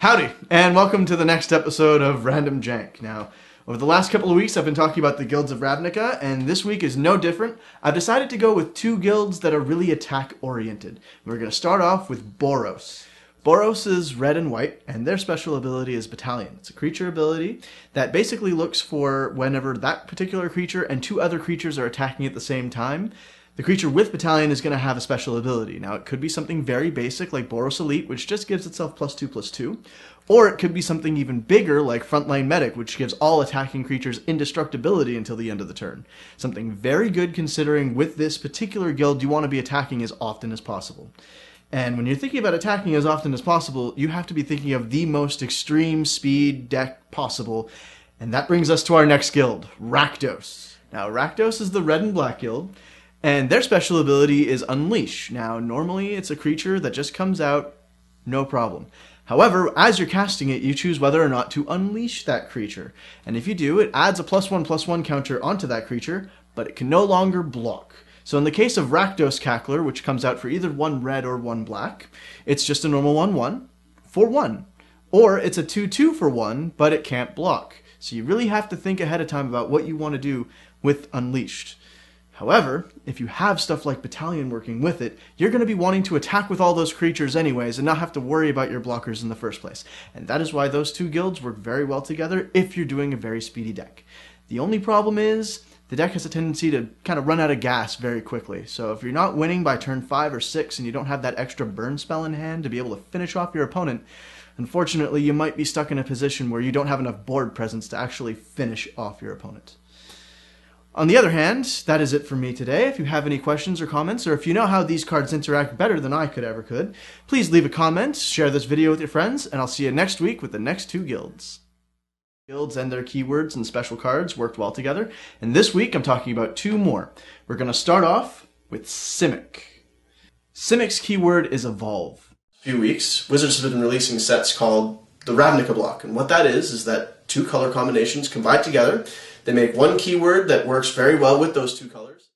Howdy, and welcome to the next episode of Random Jank. Now, over the last couple of weeks, I've been talking about the guilds of Ravnica, and this week is no different. I've decided to go with two guilds that are really attack-oriented. We're going to start off with Boros. Boros is red and white, and their special ability is Battalion. It's a creature ability that basically looks for whenever that particular creature and two other creatures are attacking at the same time. The creature with Battalion is going to have a special ability. Now, it could be something very basic like Boros Elite, which just gives itself +2/+2, or it could be something even bigger like Frontline Medic, which gives all attacking creatures indestructibility until the end of the turn. Something very good considering with this particular guild you want to be attacking as often as possible. And when you're thinking about attacking as often as possible, you have to be thinking of the most extreme speed deck possible, and that brings us to our next guild, Rakdos. Now, Rakdos is the red and black guild, and their special ability is Unleash. Now, normally it's a creature that just comes out, no problem. However, as you're casting it, you choose whether or not to unleash that creature. And if you do, it adds a +1/+1 counter onto that creature, but it can no longer block. So in the case of Rakdos Cackler, which comes out for either 1 red or 1 black, it's just a normal 1/1 for 1. Or it's a 2/2 for 1, but it can't block. So you really have to think ahead of time about what you want to do with Unleashed. However, if you have stuff like Battalion working with it, you're going to be wanting to attack with all those creatures anyways and not have to worry about your blockers in the first place. And that is why those two guilds work very well together if you're doing a very speedy deck. The only problem is the deck has a tendency to kind of run out of gas very quickly. So if you're not winning by turn 5 or 6 and you don't have that extra burn spell in hand to be able to finish off your opponent, unfortunately you might be stuck in a position where you don't have enough board presence to actually finish off your opponent. On the other hand, that is it for me today. If you have any questions or comments, or if you know how these cards interact better than I could, please leave a comment, share this video with your friends, and I'll see you next week with the next two guilds. Guilds and their keywords and special cards worked well together, and this week I'm talking about two more. We're going to start off with Simic. Simic's keyword is Evolve. A few weeks, Wizards have been releasing sets called the Ravnica block, and what that is that two color combinations combine together. They make one keyword that works very well with those two colors.